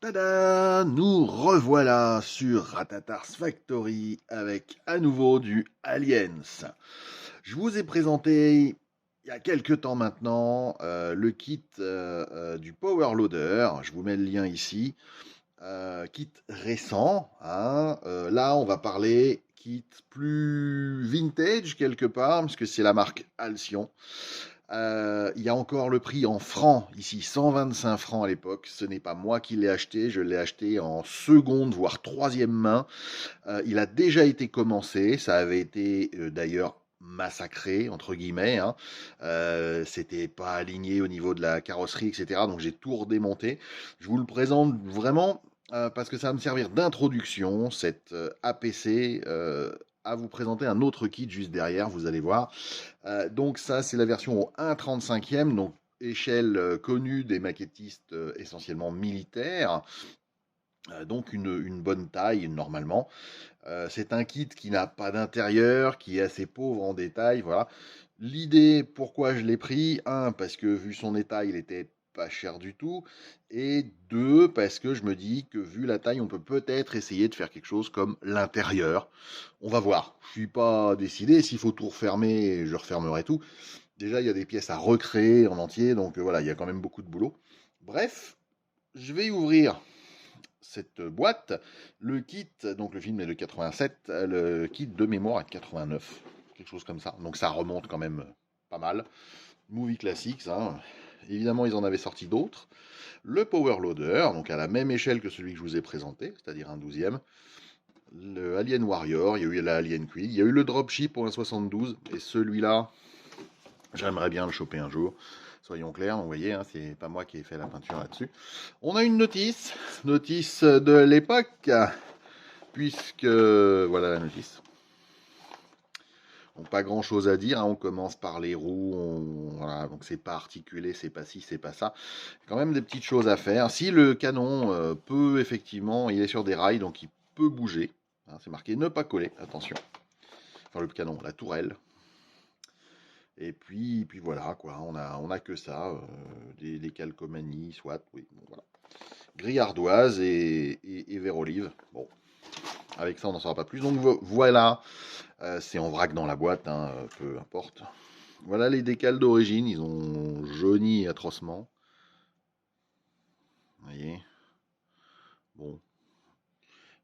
Tada! Nous revoilà sur Ratatars Factory avec à nouveau du Aliens. Je vous ai présenté il y a quelques temps maintenant le kit du Power Loader. Je vous mets le lien ici. Kit récent, hein. Là, on va parler kit plus vintage quelque part, parce que c'est la marque Alcyon. Il y a encore le prix en francs, ici 125 francs à l'époque. Ce n'est pas moi qui l'ai acheté, je l'ai acheté en seconde, voire troisième main. Il a déjà été commencé, ça avait été d'ailleurs massacré, entre guillemets. Hein. C'était pas aligné au niveau de la carrosserie, etc. Donc j'ai tout redémonté. Je vous le présente vraiment parce que ça va me servir d'introduction, cette APC. À vous présenter un autre kit juste derrière, vous allez voir. Donc ça, c'est la version au 1/35e, donc échelle connue des maquettistes essentiellement militaires. Donc une bonne taille normalement. C'est un kit qui n'a pas d'intérieur, qui est assez pauvre en détail. Voilà. L'idée, pourquoi je l'ai pris, un, parce que vu son état, il était pas cher du tout, et deux, parce que je me dis que vu la taille, on peut peut-être essayer de faire quelque chose comme l'intérieur. On va voir. Je suis pas décidé. S'il faut tout refermer, je refermerai tout. Déjà, il y a des pièces à recréer en entier, donc voilà, il y a quand même beaucoup de boulot. Bref, je vais ouvrir cette boîte. Le kit, donc le film est de 87, le kit de mémoire est de 89, quelque chose comme ça. Donc ça remonte quand même pas mal. Movie classique, ça. Évidemment, ils en avaient sorti d'autres. Le Power Loader, donc à la même échelle que celui que je vous ai présenté, c'est-à-dire un 12e. Le Alien Warrior, il y a eu la Alien Queen, il y a eu le Dropship pour un 72, et celui-là, j'aimerais bien le choper un jour. Soyons clairs, vous voyez, hein, c'est pas moi qui ai fait la peinture là-dessus. On a une notice de l'époque, puisque voilà la notice. Donc pas grand chose à dire, hein, on commence par les roues, voilà, donc c'est pas articulé, c'est pas ci, c'est pas ça. Il y a quand même des petites choses à faire. Si le canon peut effectivement, il est sur des rails, donc il peut bouger. Hein, c'est marqué ne pas coller, attention. Enfin le canon, la tourelle. Et puis voilà, quoi, on a que ça, des calcomanies, soit, oui, bon, voilà. Grille ardoise et verre olive. Bon, avec ça, on n'en saura pas plus. Donc voilà, c'est en vrac dans la boîte, hein, peu importe. Voilà les décals d'origine, ils ont jauni atrocement. Vous voyez. Bon,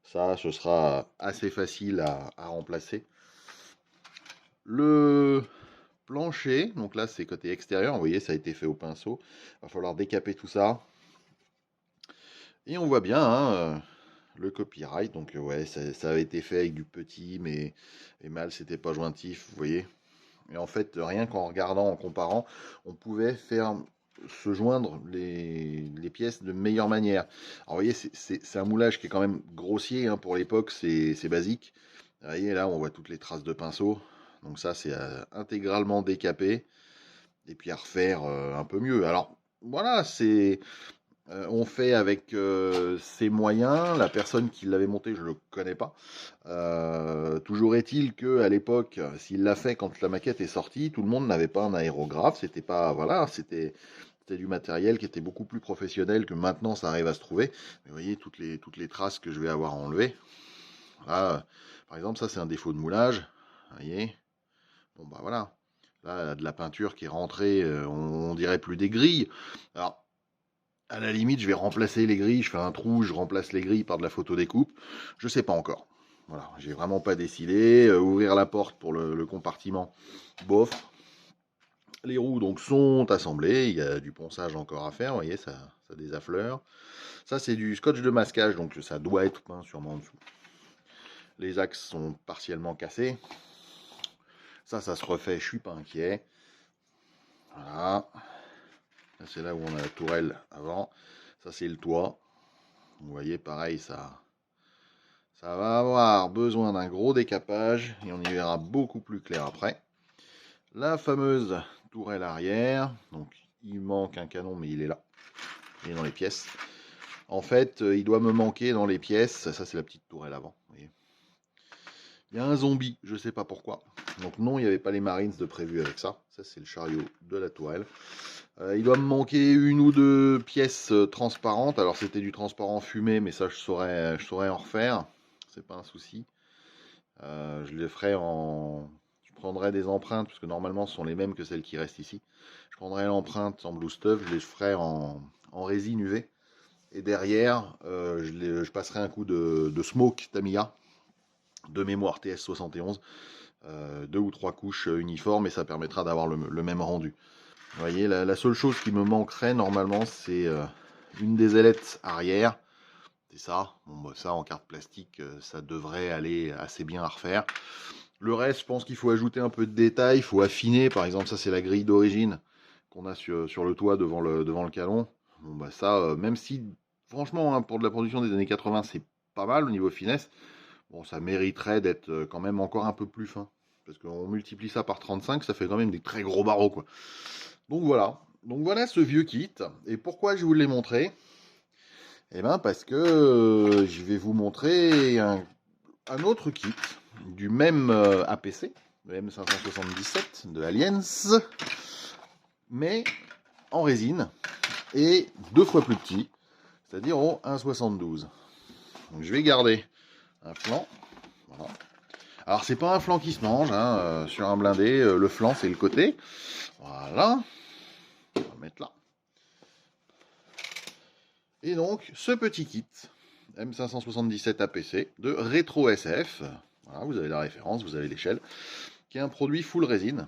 ça, ce sera assez facile à remplacer. Le plancher, donc là c'est côté extérieur, vous voyez, ça a été fait au pinceau. Il va falloir décaper tout ça. Et on voit bien hein, le copyright, donc ouais, ça avait été fait avec du petit, mais mal, c'était pas jointif, vous voyez. Et en fait, rien qu'en regardant, en comparant, on pouvait faire se joindre les pièces de meilleure manière. Alors vous voyez, c'est un moulage qui est quand même grossier, hein, pour l'époque, c'est basique. Vous voyez, là, on voit toutes les traces de pinceau. Donc ça, c'est intégralement décapé. Et puis à refaire un peu mieux. Alors voilà, on fait avec ses moyens. La personne qui l'avait monté, je ne le connais pas. Toujours est-il que à l'époque, s'il l'a fait quand la maquette est sortie, tout le monde n'avait pas un aérographe. C'était pas voilà, c'était du matériel qui était beaucoup plus professionnel que maintenant ça arrive à se trouver. Mais vous voyez toutes les traces que je vais avoir enlevées. Là, par exemple, ça c'est un défaut de moulage. Vous voyez. Bon bah voilà. Là, de la peinture qui est rentrée, on dirait plus des grilles. Alors à la limite, je vais remplacer les grilles, je fais un trou, je remplace les grilles par de la photo découpe. Je sais pas encore. Voilà, j'ai vraiment pas décidé. Ouvrir la porte pour le compartiment, bof. Les roues donc sont assemblées, il y a du ponçage encore à faire, vous voyez, ça désaffleure. Ça c'est du scotch de masquage, donc ça doit être peint sûrement en dessous. Les axes sont partiellement cassés. Ça se refait, je suis pas inquiet. Voilà. C'est là où on a la tourelle avant. Ça c'est le toit. Vous voyez, pareil, ça va avoir besoin d'un gros décapage et on y verra beaucoup plus clair après. La fameuse tourelle arrière, donc il manque un canon mais il est là, il est dans les pièces. En fait, il doit me manquer dans les pièces, ça c'est la petite tourelle avant. Vous voyez. Il y a un zombie, je sais pas pourquoi. Donc non, il n'y avait pas les Marines de prévu avec ça. Ça, c'est le chariot de la tourelle. Il doit me manquer une ou deux pièces transparentes. Alors c'était du transparent fumé, mais ça je saurais en refaire. C'est pas un souci. Je les ferai en... Je prendrai des empreintes, parce que normalement ce sont les mêmes que celles qui restent ici. Je prendrai l'empreinte en blue stuff, je les ferai en résine UV. Et derrière, je passerai un coup de smoke Tamiya, de mémoire TS71. 2 ou 3 couches uniformes, et ça permettra d'avoir le même rendu. Vous voyez, la seule chose qui me manquerait normalement, c'est une des ailettes arrière. C'est ça. Bon, bah, ça en carte plastique, ça devrait aller assez bien à refaire. Le reste, je pense qu'il faut ajouter un peu de détails, il faut affiner. Par exemple, ça c'est la grille d'origine qu'on a sur le toit devant le canon. Bon, bah ça, même si, franchement, hein, pour de la production des années 80, c'est pas mal au niveau finesse. Bon, ça mériterait d'être quand même encore un peu plus fin. Parce qu'on multiplie ça par 35, ça fait quand même des très gros barreaux, quoi. Donc voilà. Donc voilà ce vieux kit. Et pourquoi je vous l'ai montré? Eh bien parce que je vais vous montrer un autre kit du même APC, le M577 de Aliens, mais en résine et 2 fois plus petit, c'est-à-dire au 1,72. Donc je vais garder un flanc. Voilà. Alors c'est pas un flanc qui se mange, hein, sur un blindé, le flanc c'est le côté. Voilà. On va mettre là. Et donc, ce petit kit M577 APC de Retro SF, voilà, vous avez la référence, vous avez l'échelle, qui est un produit full résine.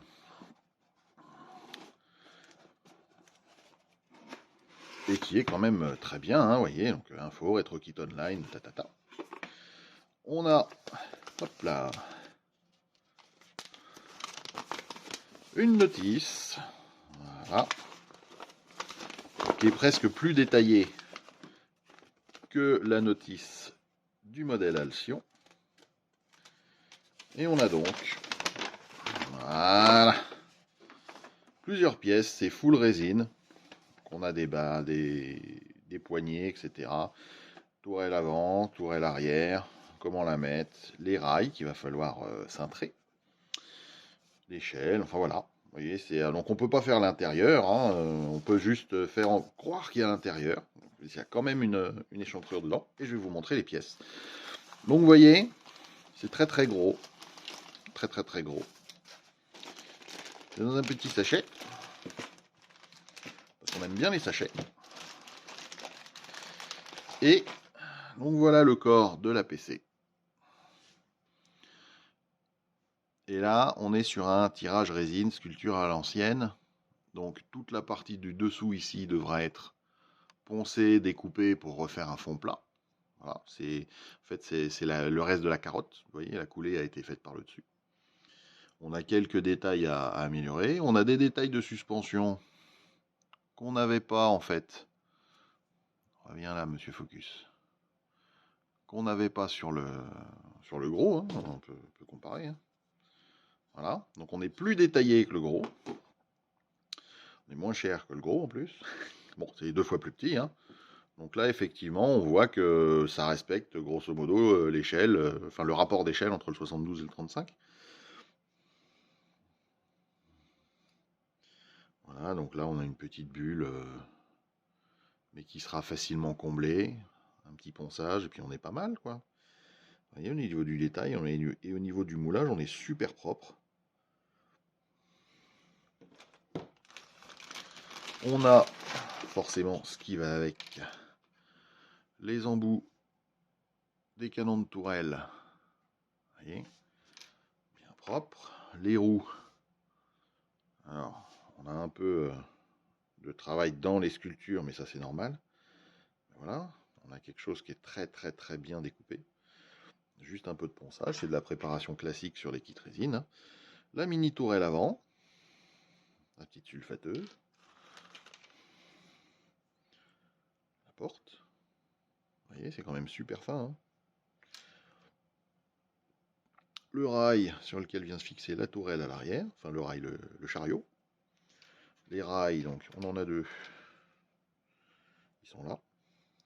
Et qui est quand même très bien, hein, vous voyez, donc info, Retro Kit Online, tatata. On a, hop là, une notice, voilà, qui est presque plus détaillée que la notice du modèle Alcyon. Et on a donc, voilà, plusieurs pièces, c'est full résine. On a des bas, des poignées, etc. Tourelle avant, tourelle arrière, comment la mettre, les rails qu'il va falloir cintrer, l'échelle, enfin voilà. Vous voyez, donc on peut pas faire l'intérieur, hein, on peut juste faire croire qu'il y a l'intérieur. Il y a quand même une échancrure dedans, et je vais vous montrer les pièces. Donc vous voyez, c'est très très gros, très très très gros. C'est dans un petit sachet, parce qu'on aime bien les sachets. Et donc voilà le corps de la PC. Et là, on est sur un tirage résine, sculpture à l'ancienne. Donc toute la partie du dessous ici devra être poncée, découpée pour refaire un fond plat. Voilà, en fait, c'est le reste de la carotte. Vous voyez, la coulée a été faite par le dessus. On a quelques détails à améliorer. On a des détails de suspension qu'on n'avait pas en fait. Reviens là, monsieur Focus. Qu'on n'avait pas sur le gros. Hein. On peut comparer. Hein. Voilà, donc on est plus détaillé que le gros. On est moins cher que le gros en plus. Bon, c'est 2 fois plus petit. Hein. Donc là, effectivement, on voit que ça respecte grosso modo l'échelle, enfin le rapport d'échelle entre le 72 et le 35. Voilà, donc là, on a une petite bulle, mais qui sera facilement comblée. Un petit ponçage, et puis on est pas mal, quoi. Vous voyez, au niveau du détail et au niveau du moulage, on est super propre. On a forcément ce qui va avec les embouts des canons de tourelle. Vous voyez, bien propre. Les roues. Alors, on a un peu de travail dans les sculptures, mais ça c'est normal. Voilà, on a quelque chose qui est très très très bien découpé. Juste un peu de ponçage, c'est de la préparation classique sur les kits résine. La mini tourelle avant, la petite sulfateuse. La porte. Vous voyez, c'est quand même super fin. Hein. Le rail sur lequel vient se fixer la tourelle à l'arrière, enfin le rail, le chariot. Les rails, donc on en a 2. Ils sont là,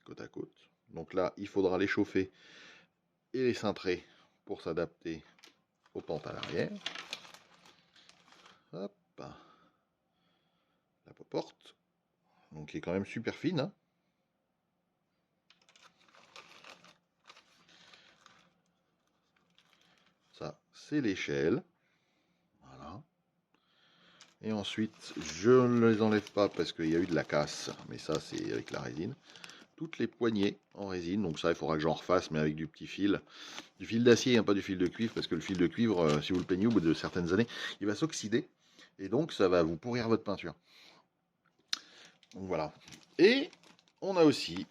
côte à côte. Donc là, il faudra les chauffer et les cintrer pour s'adapter aux pentes à l'arrière. la porte, donc qui est quand même super fine, hein. Ça, c'est l'échelle. Voilà. Et ensuite, je ne les enlève pas parce qu'il y a eu de la casse, mais ça, c'est avec la résine. Toutes les poignées en résine, donc ça, il faudra que j'en refasse, mais avec du petit fil. Du fil d'acier, hein, pas du fil de cuivre, parce que le fil de cuivre, si vous le peignez au bout de certaines années, il va s'oxyder. Et donc, ça va vous pourrir votre peinture. Donc voilà. Et on a aussi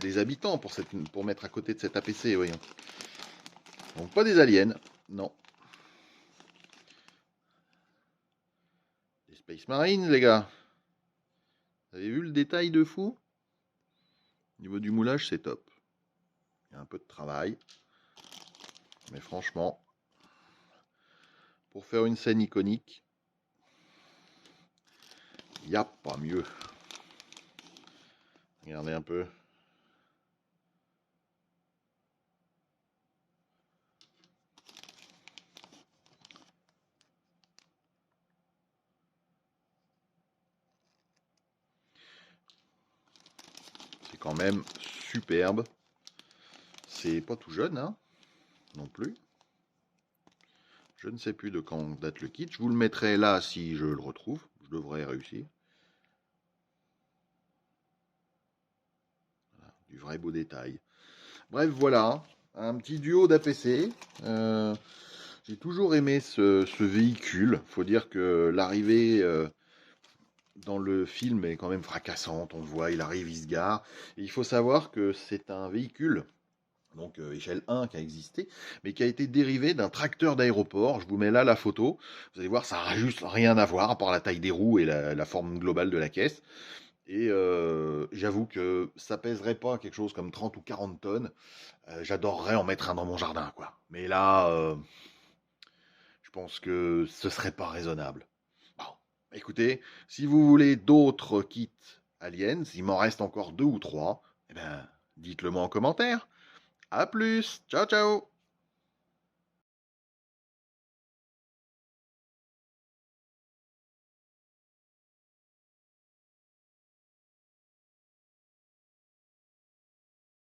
des habitants pour mettre à côté de cet APC, voyons. Donc pas des aliens, non. Des Space Marines, les gars. Vous avez vu le détail de fou? Au niveau du moulage, c'est top. Il y a un peu de travail. Mais franchement, pour faire une scène iconique, il n'y a pas mieux. Regardez un peu. C'est quand même superbe. C'est pas tout jeune, hein, non plus. Je ne sais plus de quand date le kit. Je vous le mettrai là si je le retrouve. Je devrais réussir. Voilà, du vrai beau détail. Bref, voilà. Un petit duo d'APC. J'ai toujours aimé ce véhicule. Faut dire que l'arrivée dans le film est quand même fracassante. On le voit, il arrive, il se gare. Et il faut savoir que c'est un véhicule, donc échelle 1 qui a existé, mais qui a été dérivé d'un tracteur d'aéroport. Je vous mets là la photo. Vous allez voir, ça n'a juste rien à voir, à part la taille des roues et la forme globale de la caisse. Et j'avoue que ça pèserait pas quelque chose comme 30 ou 40 tonnes. J'adorerais en mettre un dans mon jardin, quoi. Mais là, je pense que ce serait pas raisonnable. Bon, écoutez, si vous voulez d'autres kits aliens, il m'en reste encore 2 ou 3, eh ben, dites-le moi en commentaire. A plus, ciao ciao.